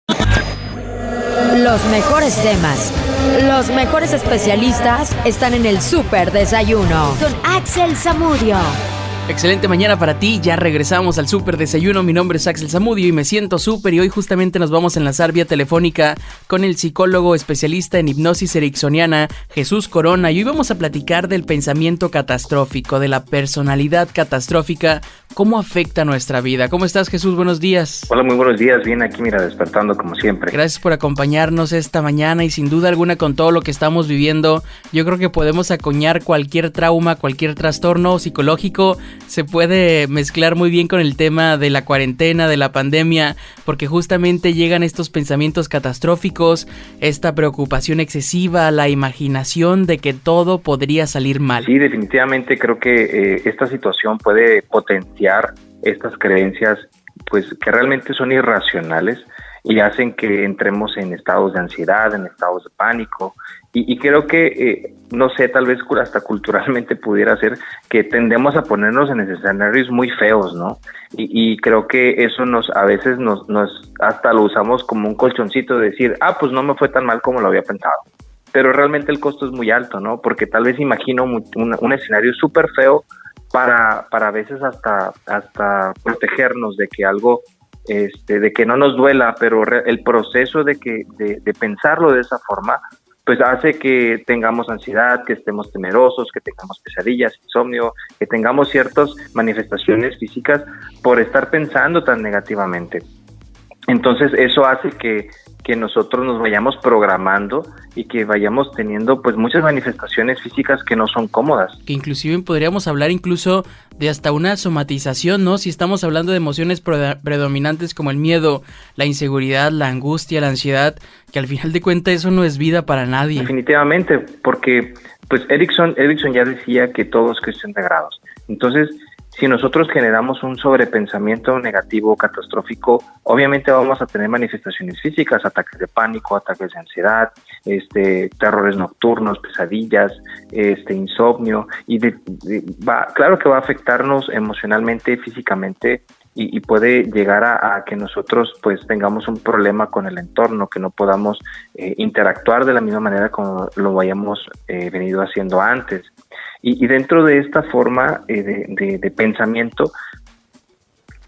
Los mejores temas, los mejores especialistas están en el Súper Desayuno con Axel Zamudio. Excelente mañana para ti, ya regresamos al Súper Desayuno. Mi nombre es Axel Zamudio y me siento súper, y hoy justamente nos vamos a enlazar vía telefónica con el psicólogo especialista en hipnosis ericksoniana, Jesús Corona, y hoy vamos a platicar del pensamiento catastrófico, de la personalidad catastrófica, cómo afecta nuestra vida. ¿Cómo estás, Jesús? Buenos días. Hola, muy buenos días, bien aquí, mira, despertando como siempre. Gracias por acompañarnos esta mañana y sin duda alguna con todo lo que estamos viviendo, yo creo que podemos acuñar cualquier trauma, cualquier trastorno psicológico. Se puede mezclar muy bien con el tema de la cuarentena, de la pandemia, porque justamente llegan estos pensamientos catastróficos, esta preocupación excesiva, la imaginación de que todo podría salir mal. Sí, definitivamente creo que esta situación puede potenciar estas creencias, pues que realmente son irracionales y hacen que entremos en estados de ansiedad, en estados de pánico. Y creo que, no sé, tal vez hasta culturalmente pudiera ser que tendemos a ponernos en escenarios muy feos, ¿no? Y creo que eso a veces nos hasta lo usamos como un colchoncito de decir, pues no me fue tan mal como lo había pensado. Pero realmente el costo es muy alto, ¿no? Porque tal vez imagino un escenario súper feo para a veces hasta protegernos de que algo, de que no nos duela, pero el proceso de pensarlo de esa forma pues hace que tengamos ansiedad, que estemos temerosos, que tengamos pesadillas, insomnio, que tengamos ciertas manifestaciones físicas por estar pensando tan negativamente. Entonces eso hace que nosotros nos vayamos programando y que vayamos teniendo pues muchas manifestaciones físicas que no son cómodas. Que inclusive podríamos hablar incluso de hasta una somatización, ¿no? Si estamos hablando de emociones predominantes como el miedo, la inseguridad, la angustia, la ansiedad, que al final de cuentas eso no es vida para nadie. Definitivamente, porque pues Erickson ya decía que todo es cuestión de grados. Entonces, si nosotros generamos un sobrepensamiento negativo, catastrófico, obviamente vamos a tener manifestaciones físicas, ataques de pánico, ataques de ansiedad, terrores nocturnos, pesadillas, insomnio, y claro que va a afectarnos emocionalmente, físicamente, y puede llegar a que nosotros pues tengamos un problema con el entorno, que no podamos interactuar de la misma manera como lo hayamos venido haciendo antes. Y dentro de esta forma de pensamiento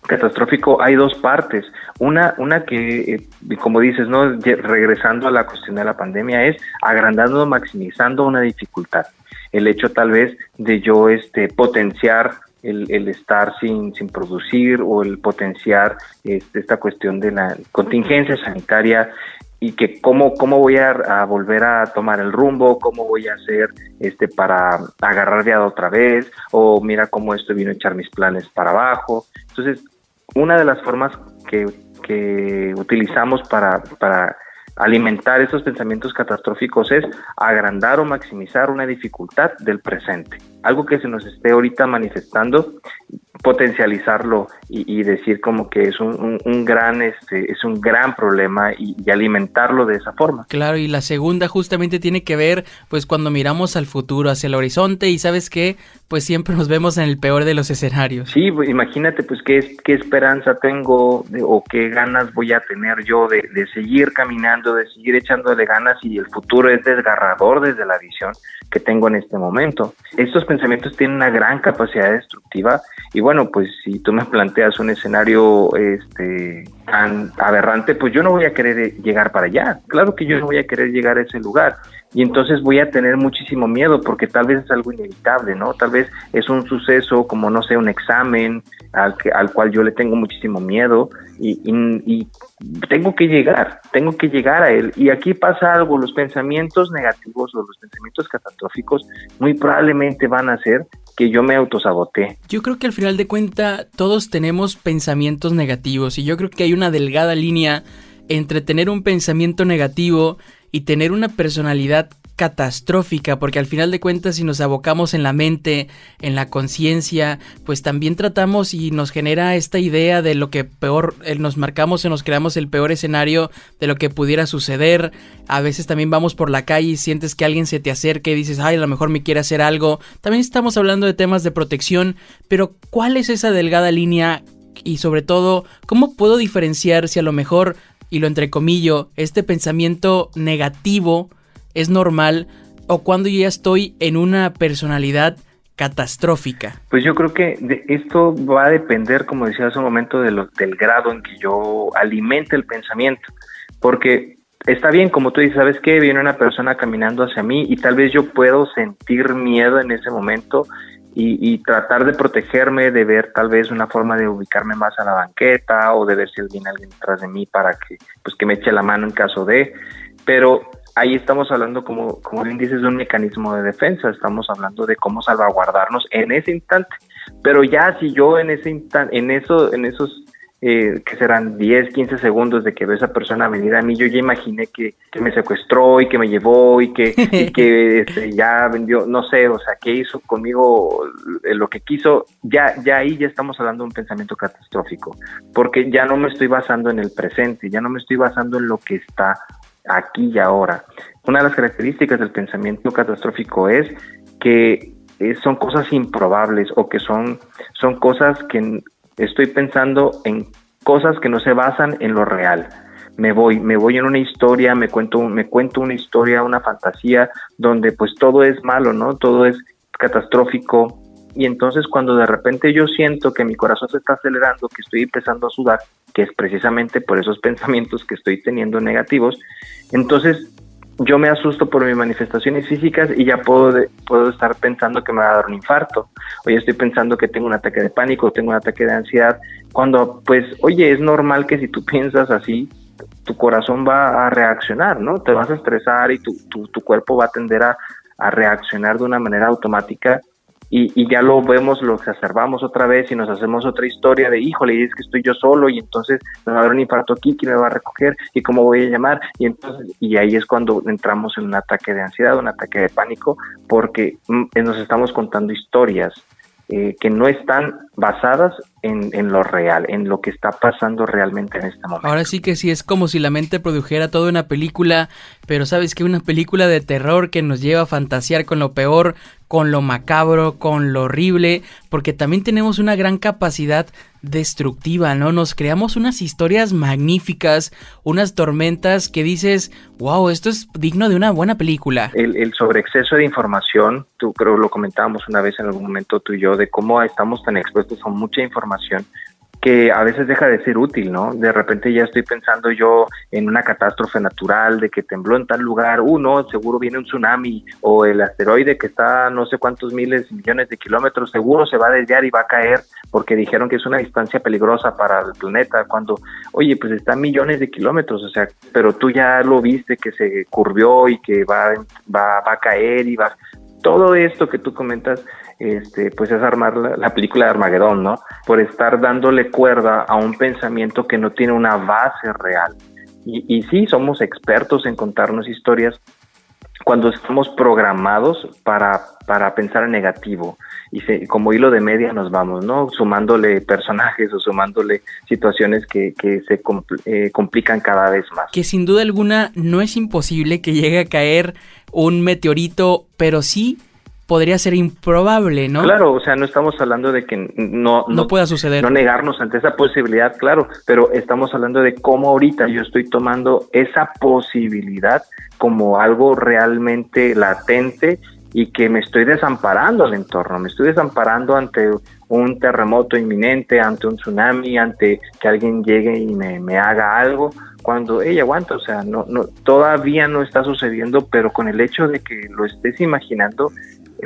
catastrófico hay dos partes. Una que, como dices, ¿no? Regresando a la cuestión de la pandemia, es agrandando, maximizando una dificultad. El hecho tal vez de yo potenciar el estar sin producir, o el potenciar esta cuestión de la contingencia sanitaria, y que cómo voy a volver a tomar el rumbo, cómo voy a hacer para agarrar viada otra vez, o mira cómo esto vino a echar mis planes para abajo. Entonces, una de las formas que utilizamos para alimentar estos pensamientos catastróficos es agrandar o maximizar una dificultad del presente, algo que se nos esté ahorita manifestando, potencializarlo y decir como que es un gran problema y alimentarlo de esa forma. Claro, y la segunda justamente tiene que ver pues cuando miramos al futuro, hacia el horizonte, y ¿sabes qué? Pues siempre nos vemos en el peor de los escenarios. Sí, imagínate pues qué esperanza tengo o qué ganas voy a tener yo de seguir caminando, de seguir echándole ganas, y el futuro es desgarrador desde la visión que tengo en este momento. Estos pensamientos tienen una gran capacidad destructiva, y bueno, pues si tú me planteas un escenario tan aberrante, pues yo no voy a querer llegar para allá. Claro que yo no voy a querer llegar a ese lugar. Y entonces voy a tener muchísimo miedo, porque tal vez es algo inevitable, ¿no? Tal vez es un suceso como, no sé, un examen al cual yo le tengo muchísimo miedo, y tengo que llegar a él. Y aquí pasa algo: los pensamientos negativos o los pensamientos catastróficos muy probablemente van a hacer que yo me autosaboteé. Yo creo que al final de cuentas todos tenemos pensamientos negativos, y yo creo que hay una delgada línea entre tener un pensamiento negativo y tener una personalidad catastrófica, porque al final de cuentas si nos abocamos en la mente, en la conciencia, pues también tratamos y nos genera esta idea de lo que peor, nos marcamos o nos creamos el peor escenario de lo que pudiera suceder. A veces también vamos por la calle y sientes que alguien se te acerca y dices, ay, a lo mejor me quiere hacer algo. También estamos hablando de temas de protección, pero ¿cuál es esa delgada línea? Y sobre todo, ¿cómo puedo diferenciar si a lo mejor y lo entrecomillo, este pensamiento negativo es normal o cuando yo ya estoy en una personalidad catastrófica? Pues yo creo que esto va a depender, como decía hace un momento, del grado en que yo alimente el pensamiento, porque está bien, como tú dices, ¿sabes qué? Viene una persona caminando hacia mí y tal vez yo puedo sentir miedo en ese momento y tratar de protegerme, de ver tal vez una forma de ubicarme más a la banqueta o de ver si viene alguien detrás de mí para que me eche la mano en caso de, pero ahí estamos hablando, como bien dices, de un mecanismo de defensa, estamos hablando de cómo salvaguardarnos en ese instante, pero ya si yo en ese instante, en esos que serán 10, 15 segundos de que veo a esa persona venir a mí, yo ya imaginé que me secuestró y que me llevó y que ya vendió, no sé, o sea, que hizo conmigo lo que quiso, ya ahí ya estamos hablando de un pensamiento catastrófico, porque ya no me estoy basando en el presente, ya no me estoy basando en lo que está aquí y ahora. Una de las características del pensamiento catastrófico es que son cosas improbables o que son cosas que estoy pensando en cosas que no se basan en lo real. Me voy en una historia, me cuento una historia, una fantasía donde pues todo es malo, ¿no? Todo es catastrófico. Y entonces cuando de repente yo siento que mi corazón se está acelerando, que estoy empezando a sudar, que es precisamente por esos pensamientos que estoy teniendo negativos, entonces yo me asusto por mis manifestaciones físicas y ya puedo estar pensando que me va a dar un infarto, o ya estoy pensando que tengo un ataque de pánico, tengo un ataque de ansiedad, cuando pues, oye, es normal que si tú piensas así, tu corazón va a reaccionar, ¿no? Te vas a estresar y tu cuerpo va a tender a reaccionar de una manera automática. Y ya lo vemos, lo exacerbamos otra vez y nos hacemos otra historia de, híjole, es que estoy yo solo y entonces me va a dar un infarto aquí, ¿quién me va a recoger? ¿Y cómo voy a llamar? Y ahí es cuando entramos en un ataque de ansiedad, un ataque de pánico, porque nos estamos contando historias que no están basadas en lo real, en lo que está pasando realmente en este momento. Ahora sí que sí, es como si la mente produjera toda una película, pero sabes que una película de terror que nos lleva a fantasear con lo peor, con lo macabro, con lo horrible, porque también tenemos una gran capacidad destructiva, ¿no? Nos creamos unas historias magníficas, unas tormentas que dices, wow, esto es digno de una buena película. El sobreexceso de información, tú creo lo comentábamos una vez en algún momento tú y yo, de cómo estamos tan expuestos a mucha información que a veces deja de ser útil, ¿no? De repente ya estoy pensando yo en una catástrofe natural, de que tembló en tal lugar, no, seguro viene un tsunami, o el asteroide que está no sé cuántos miles, millones de kilómetros, seguro se va a desviar y va a caer, porque dijeron que es una distancia peligrosa para el planeta, cuando, oye, pues está a millones de kilómetros, o sea, pero tú ya lo viste que se curvió y que va a caer y va... Todo esto que tú comentas, pues es armar la película de Armagedón, ¿no? Por estar dándole cuerda a un pensamiento que no tiene una base real. Y sí, somos expertos en contarnos historias cuando estamos programados para pensar en negativo. Y como hilo de media nos vamos, ¿no? Sumándole personajes o sumándole situaciones que se complican cada vez más. Que sin duda alguna no es imposible que llegue a caer un meteorito, pero sí podría ser improbable, ¿no? Claro, o sea, no estamos hablando de que no pueda suceder. No negarnos ante esa posibilidad, claro, pero estamos hablando de cómo ahorita yo estoy tomando esa posibilidad como algo realmente latente y que me estoy desamparando al entorno, me estoy desamparando ante un terremoto inminente, ante un tsunami, ante que alguien llegue y me haga algo, cuando, aguanta, o sea, no, todavía no está sucediendo, pero con el hecho de que lo estés imaginando,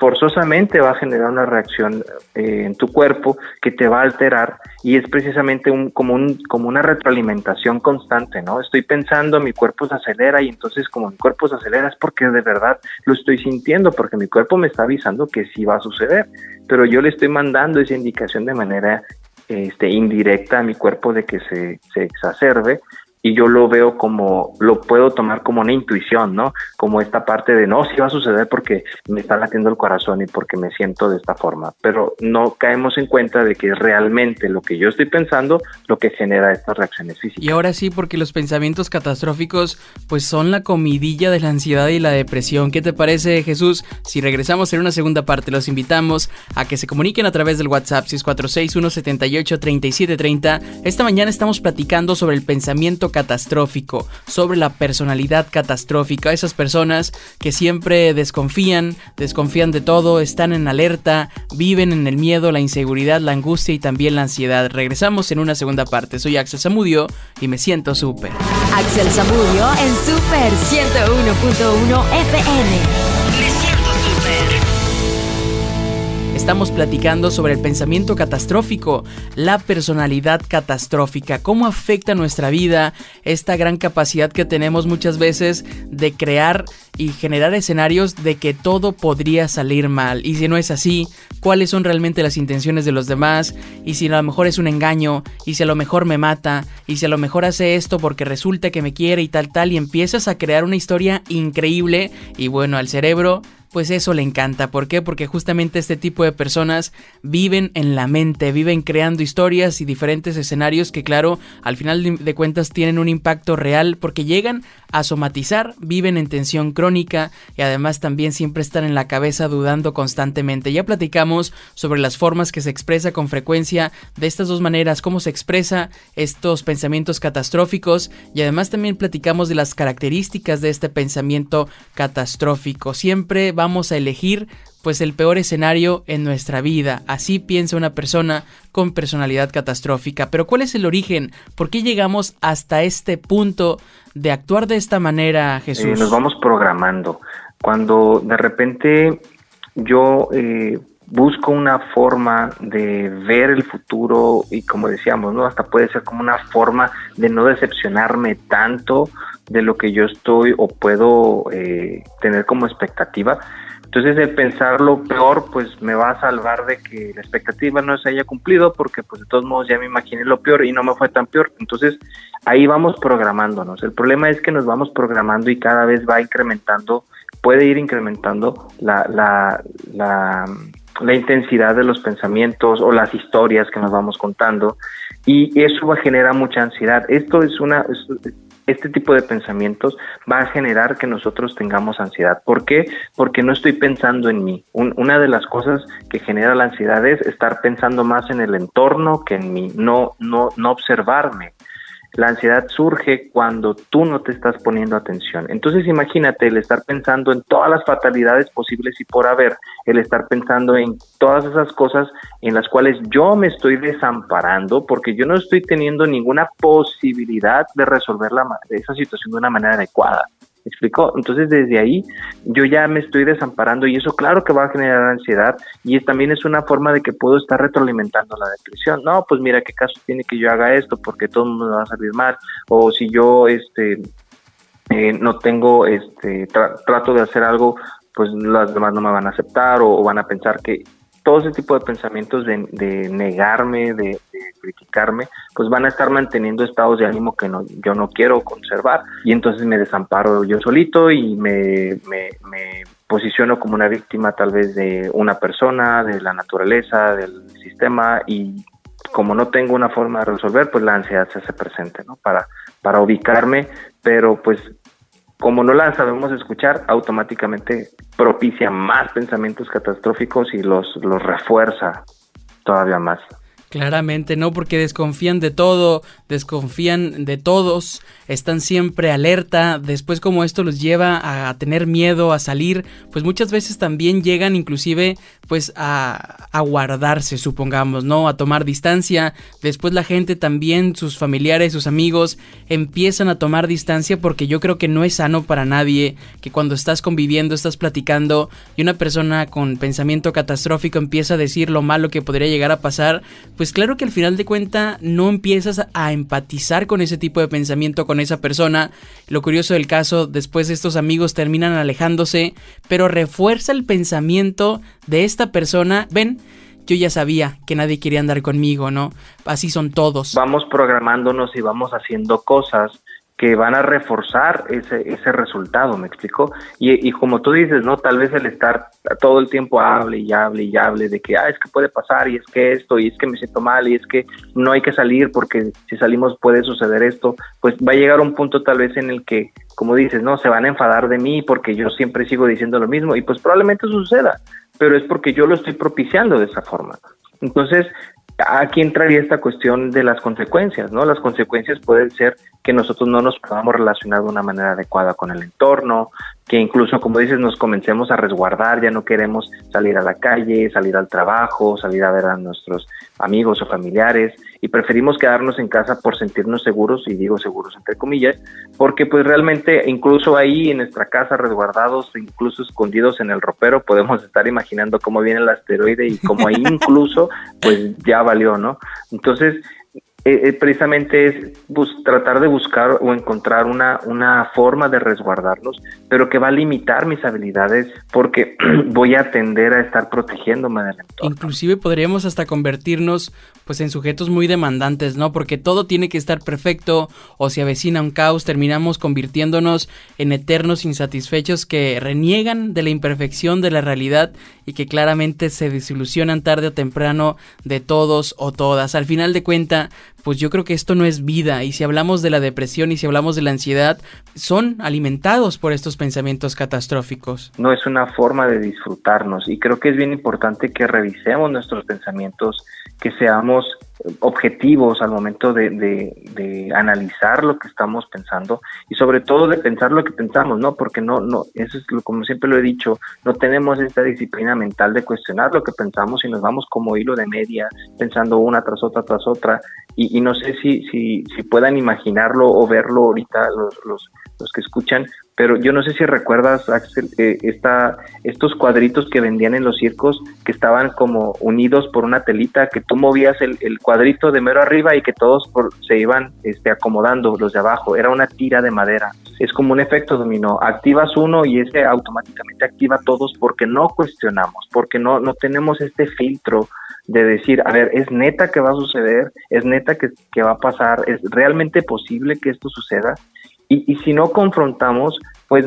forzosamente va a generar una reacción en tu cuerpo que te va a alterar y es precisamente como una retroalimentación constante, ¿no? Estoy pensando, mi cuerpo se acelera y entonces como mi cuerpo se acelera es porque de verdad lo estoy sintiendo, porque mi cuerpo me está avisando que sí va a suceder, pero yo le estoy mandando esa indicación de manera indirecta a mi cuerpo de que se exacerbe. Y yo lo puedo tomar como una intuición, ¿no? Como esta parte de, no, sí va a suceder porque me está latiendo el corazón y porque me siento de esta forma. Pero no caemos en cuenta de que es realmente lo que yo estoy pensando lo que genera estas reacciones físicas. Y ahora sí, porque los pensamientos catastróficos, pues son la comidilla de la ansiedad y la depresión. ¿Qué te parece, Jesús? Si regresamos en una segunda parte, los invitamos a que se comuniquen a través del WhatsApp 646-178-3730. Esta mañana estamos platicando sobre el pensamiento catastrófico, sobre la personalidad catastrófica, esas personas que siempre desconfían de todo, están en alerta, viven en el miedo, la inseguridad, la angustia y también la ansiedad. Regresamos en una segunda parte. Soy Axel Zamudio y me siento súper. Axel Zamudio en Super 101.1 FM. Me siento súper. Estamos platicando sobre el pensamiento catastrófico, la personalidad catastrófica, cómo afecta nuestra vida, esta gran capacidad que tenemos muchas veces de crear y generar escenarios de que todo podría salir mal. Y si no es así, cuáles son realmente las intenciones de los demás, y si a lo mejor es un engaño, y si a lo mejor me mata, y si a lo mejor hace esto porque resulta que me quiere y tal, y empiezas a crear una historia increíble. Y bueno, al cerebro pues eso le encanta. ¿Por qué? Porque justamente este tipo de personas viven en la mente, viven creando historias y diferentes escenarios que, claro, al final de cuentas tienen un impacto real porque llegan a somatizar, viven en tensión crónica y además también siempre están en la cabeza dudando constantemente. Ya platicamos sobre las formas que se expresa con frecuencia de estas dos maneras, cómo se expresa estos pensamientos catastróficos, y además también platicamos de las características de este pensamiento catastrófico. Siempre vamos a elegir pues el peor escenario en nuestra vida. Así piensa una persona con personalidad catastrófica. Pero ¿cuál es el origen? ¿Por qué llegamos hasta este punto de actuar de esta manera, Jesús? Nos vamos programando. Cuando de repente yo busco una forma de ver el futuro y, como decíamos, ¿no? Hasta puede ser como una forma de no decepcionarme tanto de lo que yo estoy o puedo tener como expectativa. Entonces, el pensar lo peor, pues me va a salvar de que la expectativa no se haya cumplido, porque pues de todos modos ya me imaginé lo peor y no me fue tan peor. Entonces, ahí vamos programándonos. El problema es que nos vamos programando y cada vez va incrementando, puede ir incrementando la intensidad de los pensamientos o las historias que nos vamos contando, y eso genera mucha ansiedad. Este tipo de pensamientos va a generar que nosotros tengamos ansiedad. ¿Por qué? Porque no estoy pensando en mí. Una de las cosas que genera la ansiedad es estar pensando más en el entorno que en mí, no observarme. La ansiedad surge cuando tú no te estás poniendo atención. Entonces imagínate el estar pensando en todas las fatalidades posibles y por haber, el estar pensando en todas esas cosas en las cuales yo me estoy desamparando porque yo no estoy teniendo ninguna posibilidad de resolver esa situación de una manera adecuada. ¿Me explicó? Entonces desde ahí yo ya me estoy desamparando y eso claro que va a generar ansiedad, y también es una forma de que puedo estar retroalimentando la depresión. No, pues mira, ¿qué caso tiene que yo haga esto? Porque todo el mundo me va a salir mal. O si yo no tengo, trato de hacer algo, pues las demás no me van a aceptar o van a pensar que... Todo ese tipo de pensamientos de negarme, de criticarme, pues van a estar manteniendo estados de ánimo que yo no quiero conservar, y entonces me desamparo yo solito y me posiciono como una víctima tal vez de una persona, de la naturaleza, del sistema, y como no tengo una forma de resolver, pues la ansiedad se hace presente, ¿no? Para ubicarme, pero pues como no la sabemos escuchar, automáticamente propicia más pensamientos catastróficos y los refuerza todavía más. Claramente, ¿no? Porque desconfían de todo, desconfían de todos, están siempre alerta. Después, como esto los lleva a tener miedo, a salir, pues muchas veces también llegan inclusive pues a guardarse, supongamos, ¿no? A tomar distancia. Después la gente también, sus familiares, sus amigos, empiezan a tomar distancia, porque yo creo que no es sano para nadie que cuando estás conviviendo, estás platicando y una persona con pensamiento catastrófico empieza a decir lo malo que podría llegar a pasar, pues claro que al final de cuentas no empiezas a empatizar con ese tipo de pensamiento con esa persona. Lo curioso del caso, después estos amigos terminan alejándose, pero refuerza el pensamiento de esta persona. Ven, yo ya sabía que nadie quería andar conmigo, ¿no? Así son todos. Vamos programándonos y vamos haciendo cosas que van a reforzar ese resultado, ¿me explico? Y como tú dices, ¿no? Tal vez el estar todo el tiempo hable y hable de que, es que puede pasar, y es que esto, y es que me siento mal, y es que no hay que salir porque si salimos puede suceder esto, pues va a llegar un punto tal vez en el que, como dices, ¿no? Se van a enfadar de mí porque yo siempre sigo diciendo lo mismo, y pues probablemente suceda, pero es porque yo lo estoy propiciando de esa forma. Entonces, aquí entraría esta cuestión de las consecuencias, ¿no? Las consecuencias pueden ser que nosotros no nos podamos relacionar de una manera adecuada con el entorno, que incluso, como dices, nos comencemos a resguardar, ya no queremos salir a la calle, salir al trabajo, salir a ver a nuestros amigos o familiares, y preferimos quedarnos en casa por sentirnos seguros, y digo seguros entre comillas, porque pues realmente incluso ahí en nuestra casa resguardados, incluso escondidos en el ropero, podemos estar imaginando cómo viene el asteroide y cómo ahí incluso pues ya valió, ¿no? Entonces, precisamente es tratar de buscar o encontrar una forma de resguardarnos, pero que va a limitar mis habilidades porque voy a tender a estar protegiéndome del entorno. Inclusive podríamos hasta convertirnos pues en sujetos muy demandantes, ¿no? Porque todo tiene que estar perfecto, o si avecina un caos, terminamos convirtiéndonos en eternos insatisfechos que reniegan de la imperfección de la realidad y que claramente se desilusionan tarde o temprano de todos o todas. Al final de cuentas, pues yo creo que esto no es vida, y si hablamos de la depresión y si hablamos de la ansiedad, son alimentados por estos pensamientos catastróficos. No es una forma de disfrutarnos, y creo que es bien importante que revisemos nuestros pensamientos, que seamos objetivos al momento de analizar lo que estamos pensando, y sobre todo de pensar lo que pensamos, ¿no? Porque no, eso es como siempre lo he dicho, no tenemos esta disciplina mental de cuestionar lo que pensamos y nos vamos como hilo de media, pensando una tras otra, y no sé si puedan imaginarlo o verlo ahorita los que escuchan, pero yo no sé si recuerdas, Axel, estos cuadritos que vendían en los circos, que estaban como unidos por una telita, que tú movías el cuadrito de mero arriba y que todos se iban acomodando los de abajo. Era una tira de madera. Es como un efecto dominó. Activas uno y ese automáticamente activa todos, porque no cuestionamos, porque no tenemos este filtro de decir, a ver, ¿es neta que va a suceder? ¿Es neta que va a pasar? ¿Es realmente posible que esto suceda? Y si no confrontamos, pues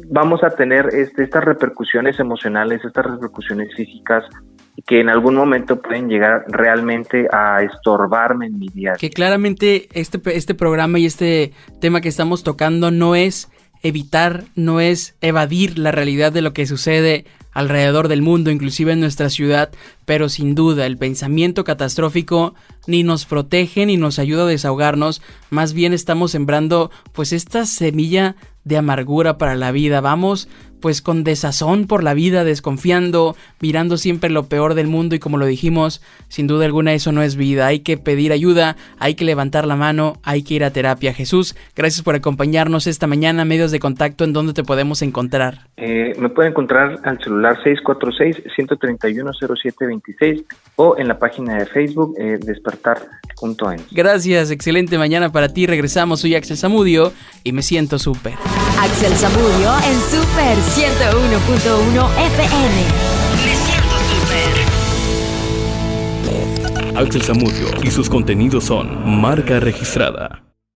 vamos a tener estas repercusiones emocionales, estas repercusiones físicas, que en algún momento pueden llegar realmente a estorbarme en mi día. Que claramente este programa y este tema que estamos tocando no es evitar, no es evadir la realidad de lo que sucede alrededor del mundo, inclusive en nuestra ciudad, pero sin duda el pensamiento catastrófico ni nos protege ni nos ayuda a desahogarnos, más bien estamos sembrando pues esta semilla de amargura para la vida. Vamos pues con desazón por la vida, desconfiando, mirando siempre lo peor del mundo, y como lo dijimos, sin duda alguna eso no es vida. Hay que pedir ayuda, hay que levantar la mano, hay que ir a terapia. Jesús, gracias por acompañarnos esta mañana. Medios de contacto, ¿en dónde te podemos encontrar? Me pueden encontrar al celular 646-131-0726 o en la página de Facebook despertar.en. Gracias, excelente mañana para ti. Regresamos, soy Axel Zamudio y me siento súper. Axel Zamudio en Super 101.1 FM. Me siento súper. Axel Zamudio y sus contenidos son marca registrada.